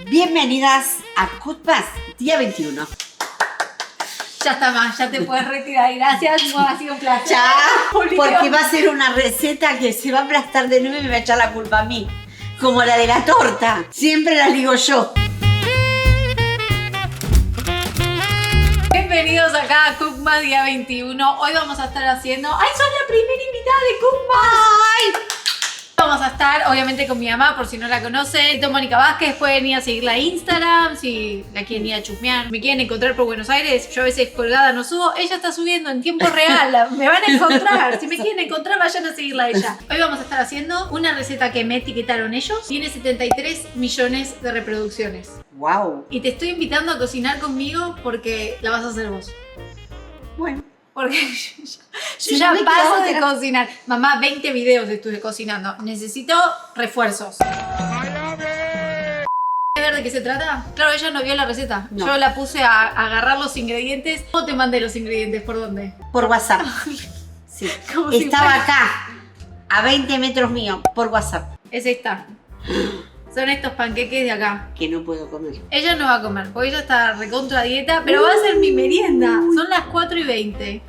Bienvenidas a Cutmas, día 21. Ya está más, ya te puedes retirar. Gracias, ha sido un placer. Chao, porque va a ser una receta que se va a aplastar de nuevo y me va a echar la culpa a mí. Como la de la torta. Siempre la digo yo. Bienvenidos acá a Cookmas día 21. Hoy vamos a estar haciendo... ¡Ay, son la primera invitada de Cookmas! ¡Ay! Vamos a estar, obviamente, con mi mamá, por si no la conocen. Mónica Vázquez, pueden ir a seguirla a Instagram, si la quieren ir a chusmear. Me quieren encontrar por Buenos Aires, yo a veces colgada no subo. Ella está subiendo en tiempo real, me van a encontrar. Si me quieren encontrar, vayan a seguirla a ella. Hoy vamos a estar haciendo una receta que me etiquetaron ellos. Tiene 73 millones de reproducciones. Wow. Y te estoy invitando a cocinar conmigo porque la vas a hacer vos. Bueno. Porque yo ya paso de cocinar. Mamá, 20 videos estuve cocinando. Necesito refuerzos. ¿Ver de qué se trata? Claro, ella no vio la receta. No. Yo la puse a agarrar los ingredientes. ¿Cómo te mandé los ingredientes? ¿Por dónde? Por WhatsApp. Sí. Estaba acá, a 20 metros mío, por WhatsApp. Es esta. Son estos panqueques de acá. Que no puedo comer. Ella no va a comer, porque ella está recontra dieta, pero va a ser mi merienda. Son las 4:20.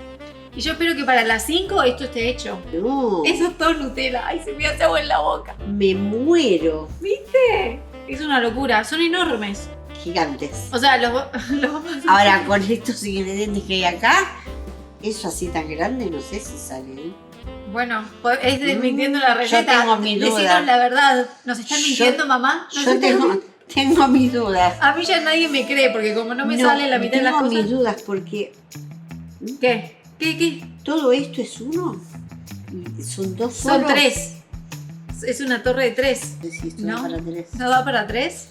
Y yo espero que para las 5 esto esté hecho. No. Eso es todo Nutella. Ay, se me hace agua en la boca. Me muero. ¿Viste? Es una locura. Son enormes. Gigantes. O sea, los vamos a... Ahora, con estos ingredientes que hay acá, eso así tan grande, no sé si sale, ¿eh? Bueno, es desmintiendo la receta. Yo tengo mi duda. Decinos la verdad. ¿Nos están mintiendo, mamá? Yo tengo mis dudas. A mí ya nadie me cree, porque como no me sale la mitad de las cosas... Tengo mis dudas porque... ¿Qué? ¿Qué? ¿Todo esto es uno? ¿Son dos Son solos? 3. Es una torre de 3. Sí, esto ¿No? da para 3. ¿No da para 3?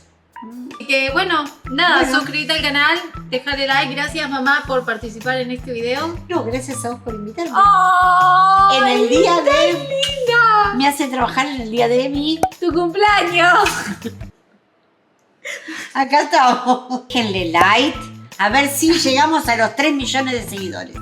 Que bueno, nada, suscríbete al canal, déjale like. Gracias, mamá, por participar en este video. No, gracias a vos por invitarme. ¡Oh! En el día de... linda! Me hace trabajar en el día de ¡Tu cumpleaños! Acá estamos. Déjenle like. A ver si llegamos a los 3 millones de seguidores. A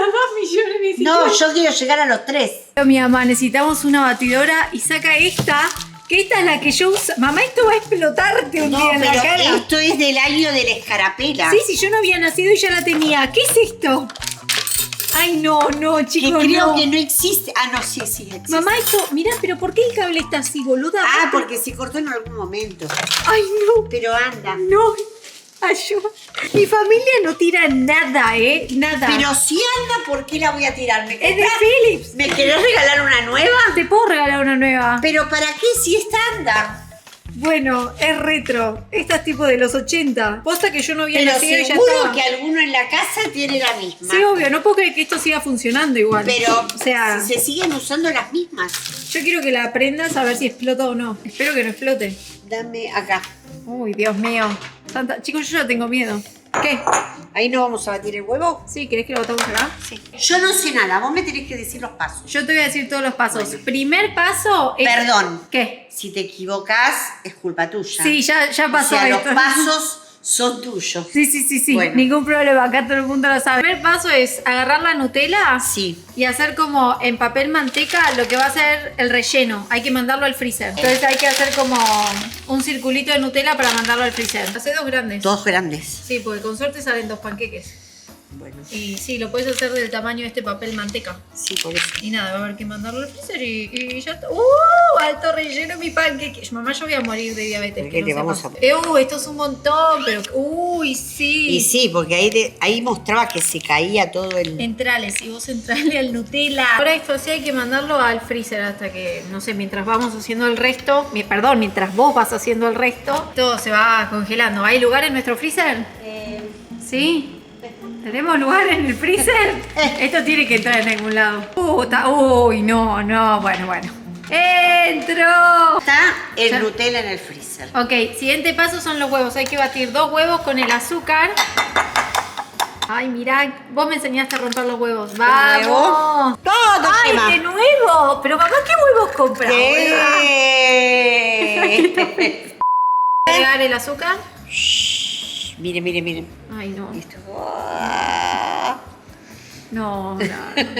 los 2 millones necesitamos. No, yo quiero llegar a los 3. Mi mamá, necesitamos una batidora y saca esta, que esta es la que yo uso. Mamá, esto va a explotarte un día en la cara. Esto es del año de la escarapela. Sí, yo no había nacido y ya la tenía. ¿Qué es esto? Ay, no, chicos, que creo no. que no existe. Ah, no, sí existe. Mamá, esto, mirá, pero ¿por qué el cable está así, boluda? Ah, porque se cortó en algún momento. Ay, no. Pero anda. No, ayuda. Mi familia no tira nada, nada. Pero si anda, ¿por qué la voy a tirar? Es de Philips. ¿Me querés regalar una nueva? Te puedo regalar una nueva. ¿Pero para qué si esta anda? Bueno, es retro. Esta es tipo de los 80. Posta que yo no había Pero nacido y ya seguro estaba. que alguno en la casa tiene la misma. Sí, obvio. No puedo creer que esto siga funcionando igual. Pero o sea, se siguen usando las mismas. yo quiero que la aprendas a ver si explota o no. Espero que no explote. Dame acá. Uy, Dios mío. Chicos, yo ya tengo miedo. ¿Qué? ¿Ahí no vamos a batir el huevo? ¿Sí? ¿Querés que lo botamos acá? Sí. Yo no sé nada, vos me tenés que decir los pasos. Yo te voy a decir todos los pasos. Bueno. Primer paso es... Perdón. ¿Qué? Si te equivocás, es culpa tuya. Sí, ya pasó O sea, esto. los pasos son tuyos. Sí. Bueno. Ningún problema, acá todo el mundo lo sabe. El primer paso es agarrar la Nutella Sí. y hacer como en papel manteca lo que va a ser el relleno. Hay que mandarlo al freezer. Entonces hay que hacer como un circulito de Nutella para mandarlo al freezer. Hace 2 grandes. Todos grandes. Sí, porque con suerte salen 2 panqueques. Bueno. Y sí, lo puedes hacer del tamaño de este papel manteca. Sí, por eso. Y nada, va a haber que mandarlo al freezer y ya está. Alto relleno mi panqueque. Mamá, yo voy a morir de diabetes. ¿Por qué te vamos a...? Esto es un montón, pero... sí. Y sí, porque ahí mostraba que se caía todo el... Entrales, y vos entrale al Nutella. Ahora esto sí hay que mandarlo al freezer hasta que, no sé, mientras vamos haciendo el resto, mientras vos vas haciendo el resto, todo se va congelando. ¿Hay lugar en nuestro freezer? ¿Sí? ¿Tenemos lugar en el freezer? Esto tiene que entrar en algún lado. Uy, no, bueno. ¡Entro! Está el Ya. Nutella en el freezer. Ok, siguiente paso son los huevos. Hay que batir 2 huevos con el azúcar. Ay, mirá, vos me enseñaste a romper los huevos. ¡Vamos! Todo ¡Ay, quema. de nuevo! Pero mamá, ¿qué huevos compras? Agregar el azúcar. Miren. Ay, no. Listo. No.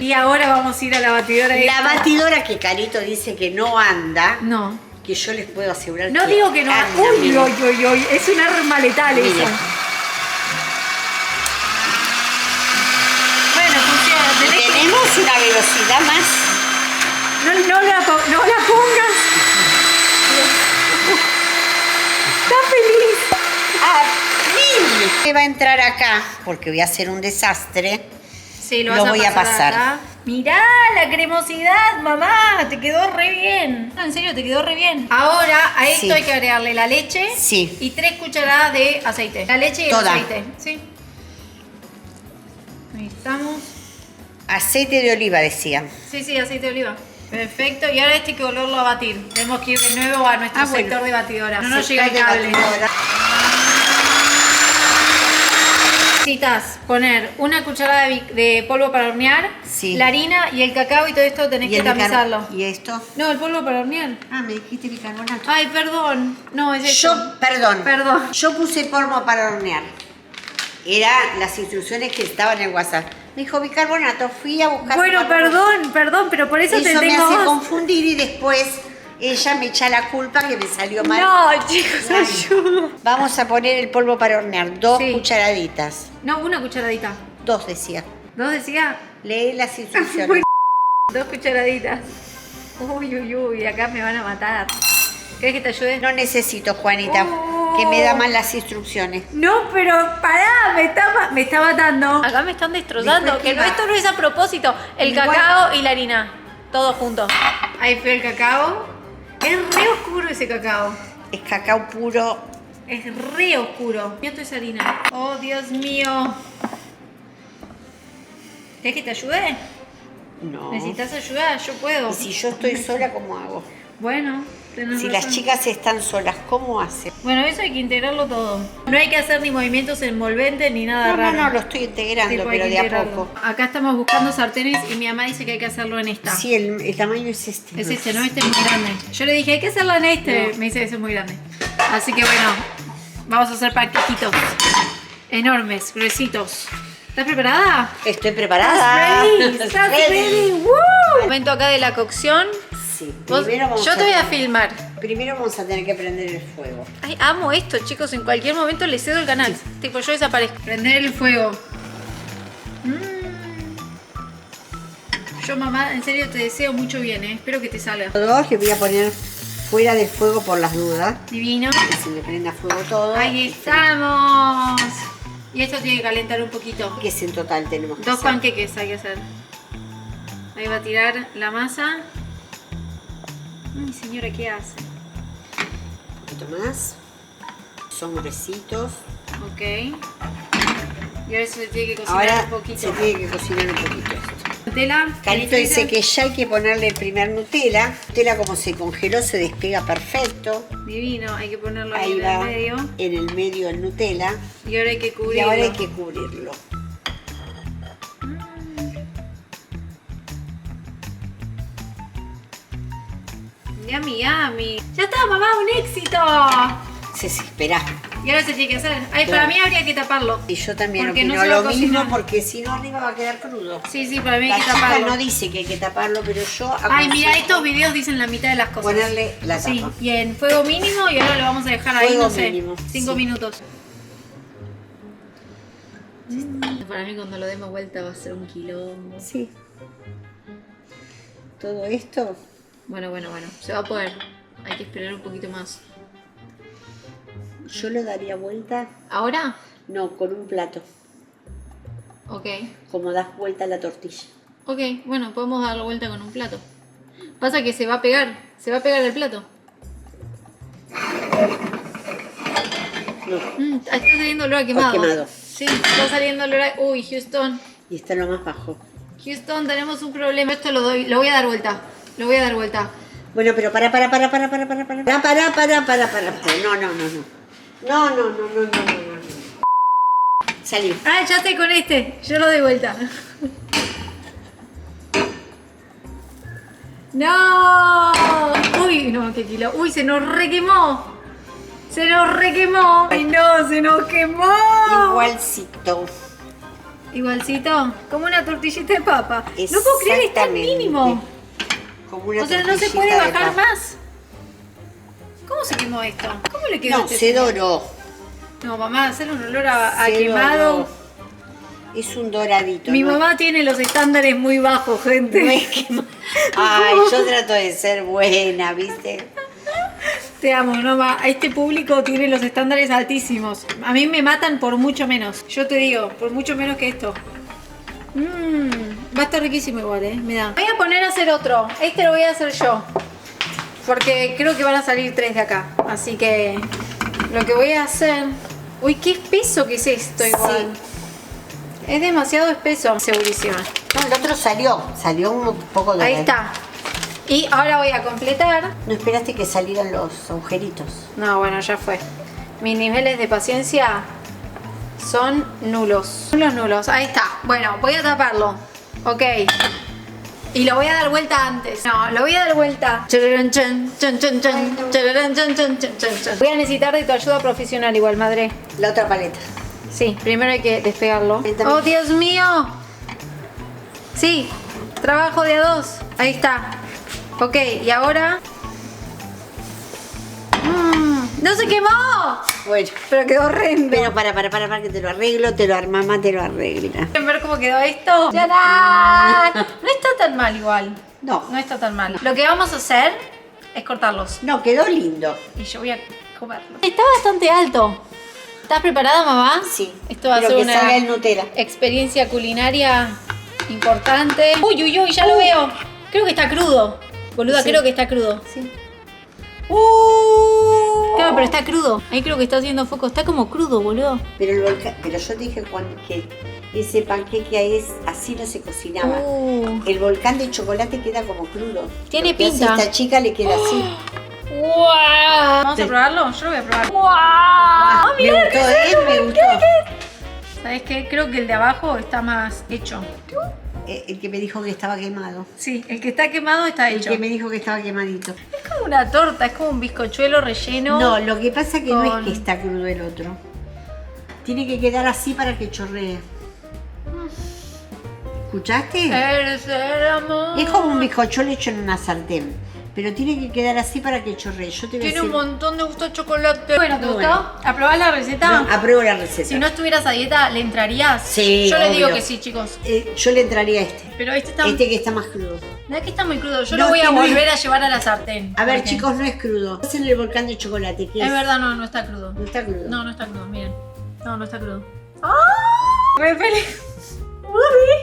Y ahora vamos a ir a la batidora. La batidora que Carito dice que no anda. No. que yo les puedo asegurar No digo que no. anda, Uy, miren. uy, uy, uy. Es un arma letal eso. Miren. Bueno, funciona. Tenés que... Tenemos una velocidad más. No la pongas. Está feliz. Ah, Lili, que va a entrar acá porque voy a hacer un desastre. Sí, Lo voy a pasar. acá. Mirá la cremosidad, mamá. Te quedó re bien. No, en serio, te quedó re bien. Ahora a esto Sí. hay que agregarle la leche Sí. y 3 cucharadas de aceite. La leche y Toda. el aceite. Sí. Ahí estamos. Aceite de oliva, decían. Sí, aceite de oliva. Perfecto. Y ahora este hay que volverlo a batir. Tenemos que ir de nuevo a nuestro bueno. sector de batidora. No nos Sector llega el de cable. batidora. Necesitas poner una cucharada de polvo para hornear, Sí. la harina y el cacao y todo esto tenés que el tamizarlo. ¿Y esto? No, el polvo para hornear. Ah, me dijiste bicarbonato. Ay, perdón. No, es eso. Perdón. Yo puse polvo para hornear. Era las instrucciones que estaban en el WhatsApp. Me dijo bicarbonato, fui a buscar. Bueno, bicarbonato. perdón, pero por eso te Eso me tengo hace vos. confundir y después ella me echa la culpa que me salió mal. No, chicos, Ay. ayuda. Vamos a poner el polvo para hornear, 2 Sí. cucharaditas. No, una cucharadita. 2 decía. ¿Dos decía? Leí las instrucciones. Bueno. 2 cucharaditas. Uy, acá me van a matar. ¿Querés que te ayude? No necesito, Juanita, que me da mal las instrucciones. No, pero pará, me está matando. Acá me están destrozando, Después, que ¿qué va? esto no es a propósito. El Igual. cacao y la harina, todo junto. Ahí fue el cacao. Es re oscuro ese cacao. Es cacao puro. Es re oscuro. Mira toda esa harina. Oh, Dios mío. ¿Querés que te ayude? No. ¿Necesitas ayuda? Yo puedo. Y si yo estoy sola, ¿cómo hago? Bueno, tenés Si razón. las chicas están solas, ¿cómo hacen? Bueno, eso hay que integrarlo todo. No hay que hacer ni movimientos envolventes ni nada No, raro. no, lo estoy integrando, Tipo, hay pero que de a integrarlo. poco. Acá estamos buscando sartenes y mi mamá dice que hay que hacerlo en esta. Sí, el tamaño es este. Es este, ¿no? Este es muy grande. Yo le dije, hay que hacerlo en este. No. Me dice, eso es muy grande. Así que bueno, vamos a hacer paquetitos. Enormes, gruesitos. ¿Estás preparada? Estoy preparada. ¿Estás ready? ¡Woo! Momento acá de la cocción. Sí, Vos- primero vamos yo te voy a filmar. Primero vamos a tener que prender el fuego. Ay, amo esto, chicos. En cualquier momento le cedo el canal. Tipo, yo desaparezco. Prender el fuego. Yo, mamá, en serio te deseo mucho bien, ¿eh? Espero que te salga. Dos le voy a poner fuera del fuego por las dudas. Divino. Que se me prenda fuego todo. Ahí estamos. Y esto tiene que calentar un poquito. Que es en total tenemos que 2 hacer. panqueques hay que hacer. Ahí va a tirar la masa. Ay, señora, ¿qué hace? Un poquito más. Son gruesitos. Ok. Y ahora se tiene que cocinar Ahora un poquito. se tiene que cocinar un poquito esto. Nutella. Carito el dice freezer. que ya hay que ponerle el primer Nutella. Nutella como se congeló se despega perfecto. Divino, hay que ponerlo ahí Ahí en va el medio. en el medio el Nutella. Y ahora hay que Y cubrirlo. ahora hay que cubrirlo. Yummy, yummy. Ya está, mamá, un éxito. Sí, espera. Y ahora se tiene que hacer. Ay, Claro. para mí habría que taparlo. Y yo también Porque no opino se va a lo mismo cocinar. porque si no arriba va a quedar crudo. Sí, sí, para mí La hay que chica taparlo. no dice que hay que taparlo, pero yo Ay, mira, aconsejo estos videos dicen la mitad de las cosas. ponerle la tapa. Sí, y en fuego mínimo y ahora lo vamos a dejar ahí, Fuego no sé, mínimo, 5 sí. minutos. Para mí cuando lo demos vuelta va a ser un quilombo. Sí. Todo esto Bueno, se va a poder. Hay que esperar un poquito más. yo lo daría vuelta, ¿Ahora? no, con un plato, Ok. como das vuelta a la tortilla. Ok, bueno, podemos darlo vuelta con un plato. Pasa que se va a pegar el plato. No, Está saliendo olor a quemado. quemado. Sí, está saliendo olor a... Uy, Houston. y está lo más bajo. Houston, tenemos un problema. Esto lo voy a dar vuelta. Lo voy a dar vuelta. Bueno, pero para. No. Salí. Ah, ya estoy con este. Yo lo doy vuelta. ¡No! Uy, no, qué kilo. Uy, se nos requemó. Se nos requemó. Ay, no, se nos quemó. Igualcito. Igualcito, como una tortillita de papa. No puedo creer, está al Exactamente. mínimo. Como una O sea, no se tortillita puede de bajar papa. más. ¿Cómo se quemó esto? ¿Cómo le quedó No, este se señor? doró. No, mamá, hacer un olor a Se quemado. doró. Es un doradito. Mi ¿no? mamá tiene los estándares muy bajos, gente. No es que... Ay, yo trato de ser buena, ¿viste? Te amo, mamá. Este público tiene los estándares altísimos. A mí me matan por mucho menos. Yo te digo, por mucho menos que esto. Va a estar riquísimo igual, me da. Voy a poner a hacer otro. Este lo voy a hacer yo. Porque creo que van a salir 3 de acá. Así que lo que voy a hacer... Uy, qué espeso que es esto igual. Sí. Es demasiado espeso, segurísima. No, el otro salió un poco de... Ahí está. Y ahora voy a completar. No esperaste que salieran los agujeritos. No, bueno, ya fue. Mis niveles de paciencia son nulos. Nulos. Ahí está. Bueno, voy a taparlo. Ok. Y lo voy a dar vuelta antes. No, lo voy a dar vuelta. Voy a necesitar de tu ayuda profesional igual, madre. La otra paleta. Sí, primero hay que despegarlo. ¡Oh, Dios mío! Sí, trabajo de a 2. Ahí está. Ok, y ahora... ¡No se quemó! Bueno. Pero quedó horrendo. Pero para, que te lo arreglo, mamá te lo arregla. ¿Quieren ver cómo quedó esto? ¡Tarán! No está tan mal igual. No. No está tan mal. Lo que vamos a hacer es cortarlos. No, quedó lindo. Y yo voy a comerlo. Está bastante alto. ¿Estás preparada, mamá? Sí. Esto va a Pero ser que una salga el Nutella. experiencia culinaria importante. Uy, ya lo veo. Creo que está crudo. Boluda, Sí. creo que está crudo. Sí. Claro, pero está crudo. Ahí creo que está haciendo foco. Está como crudo, boludo. Pero yo dije que ese panqueque es así, no se cocinaba. El volcán de chocolate queda como crudo. Tiene Lo que hace pinta. esta chica le queda así. ¡Wow! ¿Vamos a probarlo? Yo lo voy a probar. ¡Wow! Me gustó, me gustó. ¿Sabes qué? Creo que el de abajo está más hecho. El que me dijo que estaba quemado. Sí, el que está quemado está El hecho. que me dijo que estaba quemadito. Es como una torta, es como un bizcochuelo relleno. No, lo que pasa que no con- es que está crudo el otro. Tiene que quedar así para que chorree. ¿Escuchaste? Eres el amor. Es como un bizcochuelo hecho en una sartén. Pero tiene que quedar así para que chorree. Yo te voy a Tiene un decir... montón de gusto de chocolate. Bueno, ¿te Muy gustó? bueno. ¿Aprobás la receta? No, apruebo la receta. Si no estuvieras a dieta, ¿le entrarías? Sí, Yo les digo obvio. que sí, chicos. Yo le entraría a este. Pero este está... Este que está más crudo. No es que está muy crudo. Yo No, lo voy que a no es- volver a llevar a la sartén. A ver, Porque- chicos, no es crudo. Es en el volcán de chocolate. ¿Qué Es es? verdad, no está crudo. No está crudo. No está crudo, miren. No está crudo. ¡Ah! Re feliz.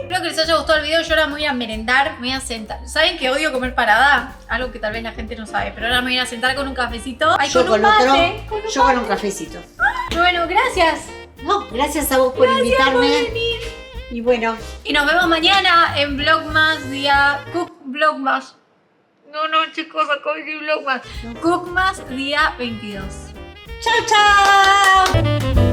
Espero que les haya gustado el video. Yo ahora me voy a merendar, me voy a sentar. ¿Saben que odio comer parada? Algo que tal vez la gente no sabe. Pero ahora me voy a sentar con un cafecito. Ay, Yo con un con otro. mate. Yo con un cafecito. Bueno, gracias. No, gracias a vos por invitarme. Por venir. Y bueno, Y nos vemos mañana en Vlogmas día... Vlogmas. No, chicos, acabo de decir Vlogmas. Cookmas día 22. chao, chao.